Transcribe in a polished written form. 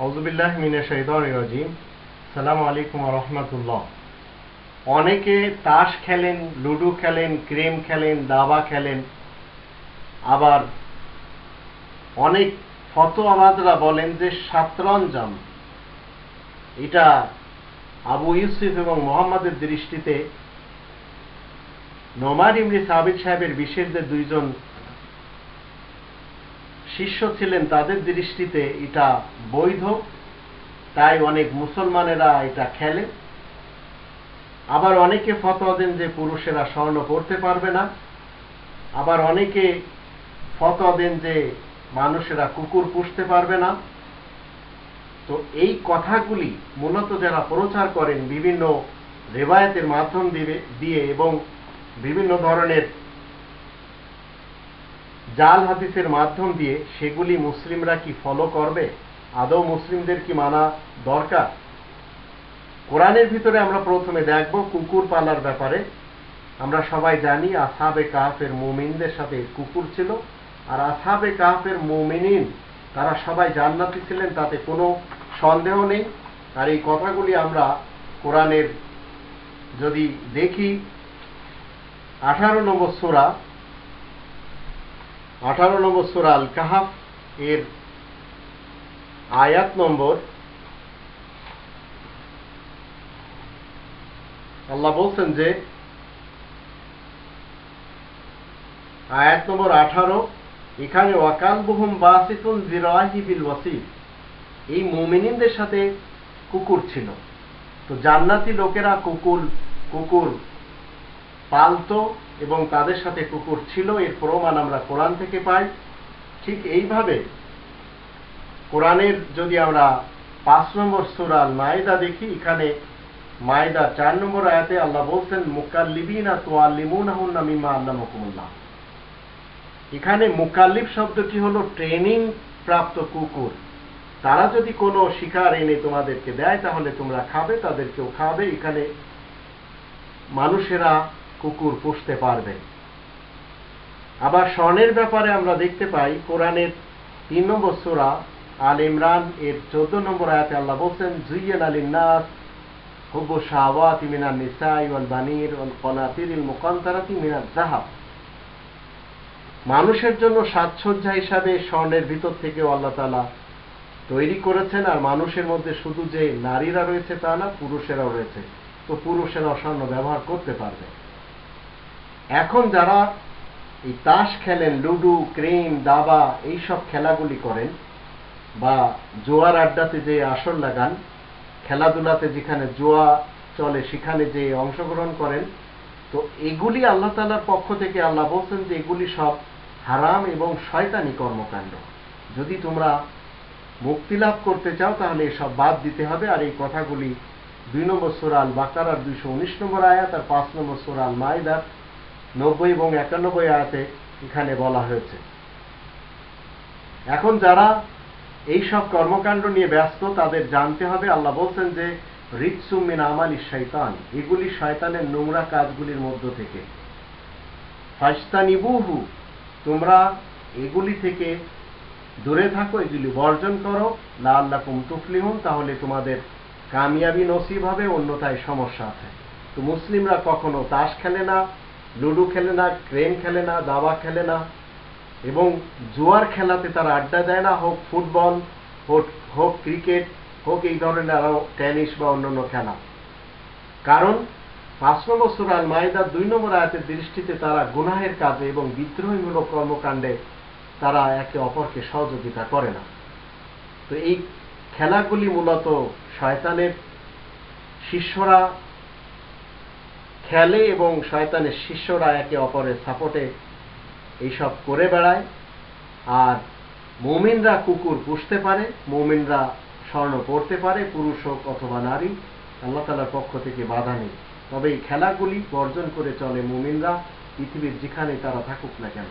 আউযুবিল্লাহি মিনাশ শাইতানির রাজিম। আসসালামু আলাইকুম ওয়া রাহমাতুল্লাহ। অনেকে তাস খেলেন, লুডো খেলেন, ক্রেম খেলেন, দাবা খেলেন। আবার অনেক ফতোয়াবাজরা বলেন যে শাতরঞ্জাম এটা আবু ইউসুফ এবং মুহাম্মাদের দৃষ্টিতে নোমান ইবনে সাবিত সাহেবের বিশেষ যে দুইজন শিষ্য ছিলেন তাদের দৃষ্টিতে এটা বৈধ, তাই অনেক মুসলমানেরা এটা খেলে। আবার অনেকে ফতোয়া দেন যে পুরুষেরা স্বর্ণ পরতে পারবে না। আবার অনেকে ফতোয়া দেন যে মানুষেরা কুকুর পুষতে পারবে না। তো এই কথাগুলি মূলত যারা প্রচার করেন বিভিন্ন রেওয়ায়াতের মাধ্যম দিয়ে এবং বিভিন্ন ধরনের জাল হাদিসের মাধ্যম দিয়ে, সেগুলি মুসলিমরা কি ফলো করবে? আদৌ মুসলিমদের কি মানা দরকার? কোরআনের ভিতরে আমরা প্রথমে দেখব কুকুর পালার ব্যাপারে। আমরা সবাই জানি আসহাবে কাহফের মুমিনদের সাথে কুকুর ছিল, আর আসহাবে কাহফের মুমিনিন তারা সবাই জান্নাতি ছিলেন, তাতে কোনো সন্দেহ নেই। আর এই কথাগুলি আমরা কোরআনের যদি দেখি 18 নম্বর সূরা আল কাহফ এর আয়াত নম্বর, আল্লাহ বলছেন যে আয়াত নম্বর 18, এখানে ওয়াকালবুহুম বাসিতুন যিরাহি বিল ওয়াসিল, এই মুমিনিনদের সাথে কুকুর ছিল। তো জান্নাতি লোকেরা কুকুর পালতো এবং তাদের সাথে কুকুর ছিল, এর প্রমাণ আমরা কোরআন থেকে পাই। ঠিক এইভাবে কোরআনের যদি আমরা 5 নম্বর সূরা আল মাইদা দেখি, এখানে মাইদা 4 নম্বর আয়াতে আল্লাহ বলছেন মুকাল্লিবিনা তুআল্লিমুনাহুন্না মিম্মা আল্লামাকুমুল্লাহ। এখানে মুকাল্লিব শব্দটি হলো ট্রেনিং প্রাপ্ত কুকুর। তারা যদি কোনো শিকার এনে তোমাদেরকে দেয় তাহলে তোমরা খাবে, তাদেরকেও খাবে। এখানে মানুষেরা কুকুর পুষতে পারবে। আবার স্বর্ণের ব্যাপারে আমরা দেখতে পাই কোরআনের 3 নম্বর সূরা আল ইমরান এর 14 নম্বর আয়াতে আল্লাহ বলছেন যুয়্যিনা লিন-নাস হুব্বুশ শাহাওয়াতি মিনান নিসাই ওয়াল বানির ওয়াল কনাতিরিল মুকান্তারাতি মিনাজ যাহাব। মানুষের জন্য সাজসজ্জা হিসাবে স্বর্ণের ভিতর থেকেও আল্লাহ তাআলা তৈরি করেছেন। আর মানুষের মধ্যে শুধু যে নারীরা রয়েছে তা না, পুরুষেরাও রয়েছে। তো পুরুষেরাও স্বর্ণ ব্যবহার করতে পারবে। এখন যারা এই তাস খেলেন, লুডো, ক্রেম, দাবা এইসব খেলাগুলি করেন, বা জোয়ার আড্ডাতে যে আসর লাগান, খেলাধুলাতে যেখানে জোয়া চলে সেখানে যে অংশগ্রহণ করেন, তো এগুলি আল্লাহ তাআলার পক্ষ থেকে আল্লাহ বলছেন যে এগুলি সব হারাম এবং শয়তানি কর্মকাণ্ড। যদি তোমরা মুক্তি লাভ করতে চাও তাহলে এসব বাদ দিতে হবে। আর এই কথাগুলি 2 নম্বর সূরা আল বাকারার 219 নম্বর আয়াত আর 5 নম্বর সূরা আল মাইদার 90 এবং 91 আয়াতে এখানে বলা হয়েছে। এখন যারা এই সব কর্মকাণ্ড নিয়ে ব্যস্ত তাদের জানতে হবে, আল্লাহ বলছেন যে রিজসুম মিন আমালিশ শাইতান, এগুলি শয়তানের নোংরা কাজগুলির মধ্য থেকে। ফাজতানিবুহু, তোমরা এগুলি থেকে দূরে থাকো, এগুলি বর্জন করো। লাআল্লাকুম তুফলিহুন, তাহলে তোমাদের কামিয়াবি নসিব হবে, অন্যথায় সমস্যা আছে। তো মুসলিমরা কখনো তাস খেলে না, লুডো খেলে না, ক্রেম খেলে না, দাবা খেলে না, এবং জুয়ার খেলাতে তারা আড্ডা দেয় না, হোক ফুটবল, হোক ক্রিকেট, হোক এই ধরনের আরো টেনিস বা অন্যান্য খেলা। কারণ 5 নম্বর সূরা আল মাইদার 2 নম্বর আয়াতের দৃষ্টিতে তারা গুনাহের কাজে এবং বিদ্রোহীমূলক কর্মকাণ্ডে তারা একে অপরকে সহযোগিতা করে না। তো এই খেলাগুলি মূলত শয়তানের শিষ্যরা খেলে এবং শয়তানের শিষ্যরা একে অপরের সাপোর্টে এইসব করে বেড়ায়। আর মুমিনরা কুকুর পুষতে পারে, মুমিনরা স্বর্ণ পরতে পারে, পুরুষ হোক অথবা নারী, আল্লাহ তাআলার পক্ষ থেকে বাধা নেই। তবে এই খেলাগুলি বর্জন করে চলে মুমিনরা, পৃথিবীর যেখানে তারা থাকুক না কেন।